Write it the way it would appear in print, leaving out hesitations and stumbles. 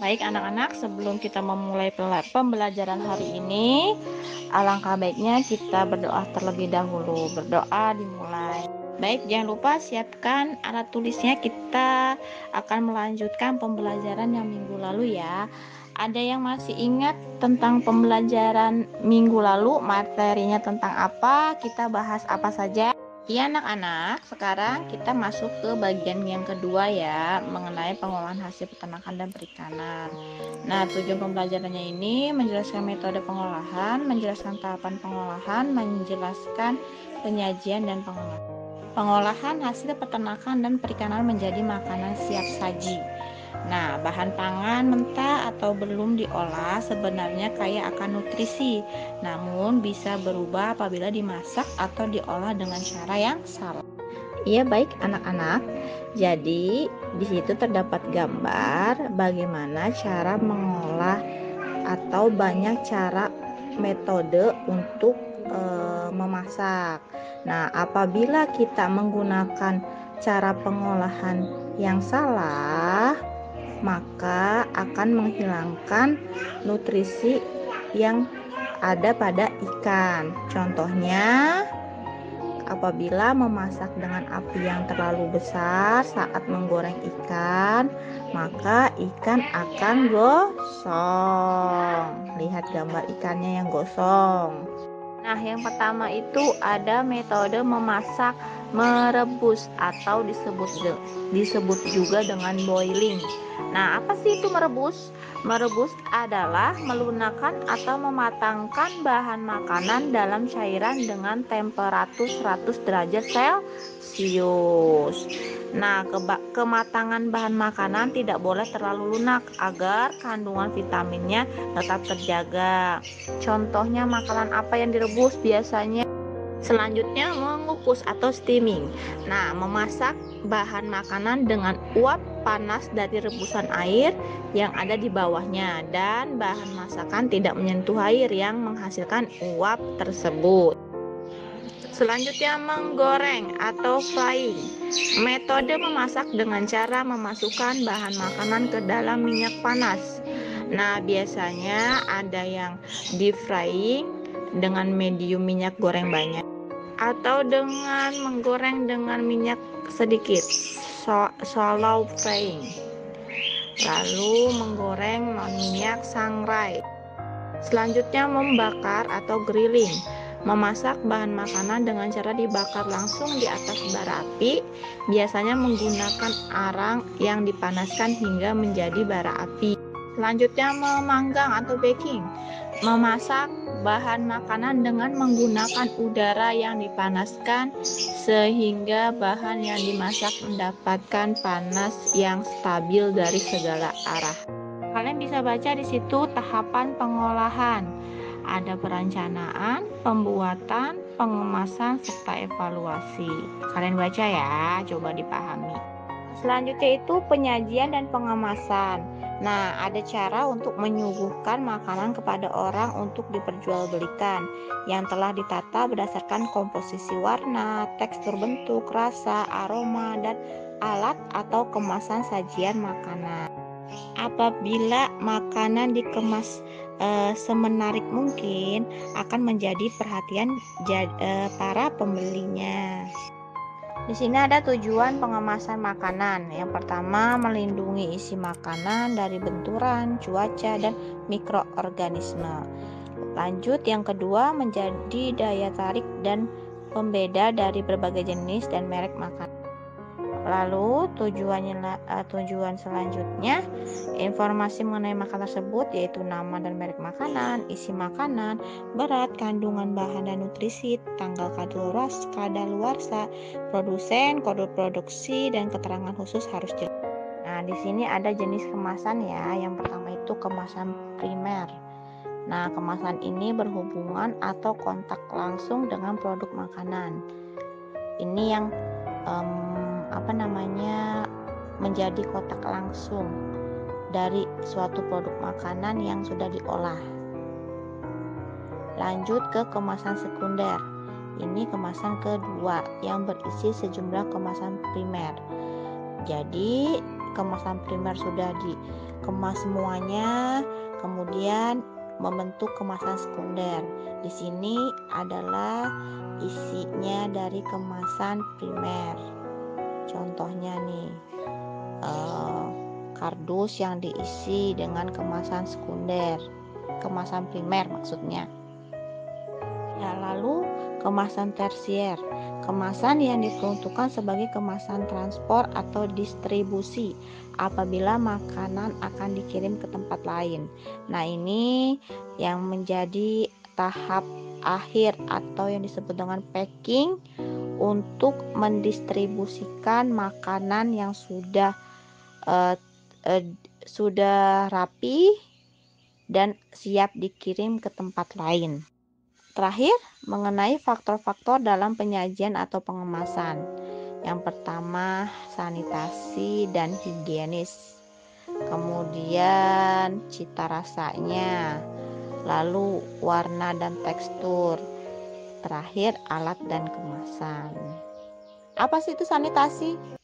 Baik anak-anak, sebelum kita memulai pembelajaran hari ini, alangkah baiknya kita berdoa terlebih dahulu. Berdoa dimulai. Baik, jangan lupa siapkan alat tulisnya. Kita akan melanjutkan pembelajaran yang minggu lalu ya. Ada yang masih ingat tentang pembelajaran minggu lalu? Materinya tentang apa? Kita bahas apa saja? Ya anak-anak, sekarang kita masuk ke bagian yang kedua ya, mengenai pengolahan hasil peternakan dan perikanan. Nah, tujuan pembelajarannya ini menjelaskan metode pengolahan, menjelaskan tahapan pengolahan, menjelaskan penyajian dan pengolahan. Pengolahan hasil peternakan dan perikanan menjadi makanan siap saji. Nah, bahan pangan mentah atau belum diolah sebenarnya kaya akan nutrisi, namun bisa berubah apabila dimasak atau diolah dengan cara yang salah. Iya, baik anak-anak. Jadi, di situ terdapat gambar bagaimana cara mengolah atau banyak cara metode untuk memasak. Nah, apabila kita menggunakan cara pengolahan yang salah, maka akan menghilangkan nutrisi yang ada pada ikan. Contohnya, apabila memasak dengan api yang terlalu besar saat menggoreng ikan, maka ikan akan gosong. Lihat gambar ikannya yang gosong. Nah, yang pertama itu ada metode memasak merebus atau disebut juga dengan boiling. Nah, apa sih itu merebus? Merebus adalah melunakkan atau mematangkan bahan makanan dalam cairan dengan temperatur 100 derajat Celcius. Nah, kematangan bahan makanan tidak boleh terlalu lunak agar kandungan vitaminnya tetap terjaga. Contohnya makanan apa yang direbus biasanya? Selanjutnya mengukus atau steaming. Nah, memasak bahan makanan dengan uap panas dari rebusan air yang ada di bawahnya dan bahan masakan tidak menyentuh air yang menghasilkan uap tersebut. Selanjutnya menggoreng atau frying. Metode memasak dengan cara memasukkan bahan makanan ke dalam minyak panas. Nah, biasanya ada yang deep frying dengan medium minyak goreng banyak atau dengan menggoreng dengan minyak sedikit, shallow frying. Lalu menggoreng non minyak sangrai. Selanjutnya membakar atau grilling. Memasak bahan makanan dengan cara dibakar langsung di atas bara api, biasanya menggunakan arang yang dipanaskan hingga menjadi bara api. Selanjutnya memanggang atau baking. Memasak bahan makanan dengan menggunakan udara yang dipanaskan sehingga bahan yang dimasak mendapatkan panas yang stabil dari segala arah. Kalian bisa baca di situ tahapan pengolahan. Ada perencanaan, pembuatan, pengemasan, serta evaluasi. Kalian baca ya, coba dipahami. Selanjutnya itu penyajian dan pengemasan. Nah, ada cara untuk menyuguhkan makanan kepada orang untuk diperjualbelikan yang telah ditata berdasarkan komposisi warna, tekstur bentuk, rasa, aroma, dan alat atau kemasan sajian makanan. Apabila makanan dikemas semenarik mungkin akan menjadi perhatian para pembelinya. Di sini ada tujuan pengemasan makanan. Yang pertama, melindungi isi makanan dari benturan, cuaca, dan mikroorganisme. Lanjut, yang kedua, menjadi daya tarik dan pembeda dari berbagai jenis dan merek makanan. Lalu tujuan selanjutnya, informasi mengenai makanan tersebut yaitu nama dan merek makanan, isi makanan, berat, kandungan bahan dan nutrisi, tanggal kadaluarsa, produsen, kode produksi, dan keterangan khusus harus jelas. Nah, di sini ada jenis kemasan ya. Yang pertama itu kemasan primer. Nah, kemasan ini berhubungan atau kontak langsung dengan produk makanan. Ini yang menjadi kontak langsung dari suatu produk makanan yang sudah diolah. Lanjut ke kemasan sekunder. Ini kemasan kedua yang berisi sejumlah kemasan primer. Jadi kemasan primer sudah dikemas semuanya, kemudian membentuk kemasan sekunder. Di sini adalah isinya dari kemasan primer. Contohnya nih, kardus yang diisi dengan kemasan sekunder, kemasan primer maksudnya. Ya, lalu kemasan tersier, kemasan yang diperuntukkan sebagai kemasan transport atau distribusi apabila makanan akan dikirim ke tempat lain. Nah, ini yang menjadi tahap akhir atau yang disebut dengan packing untuk mendistribusikan makanan yang sudah rapi dan siap dikirim ke tempat lain. Terakhir, mengenai faktor-faktor dalam penyajian atau pengemasan. Yang pertama, sanitasi dan higienis. Kemudian cita rasanya, lalu warna dan tekstur. Terakhir, alat dan kemasan. Apa sih itu sanitasi?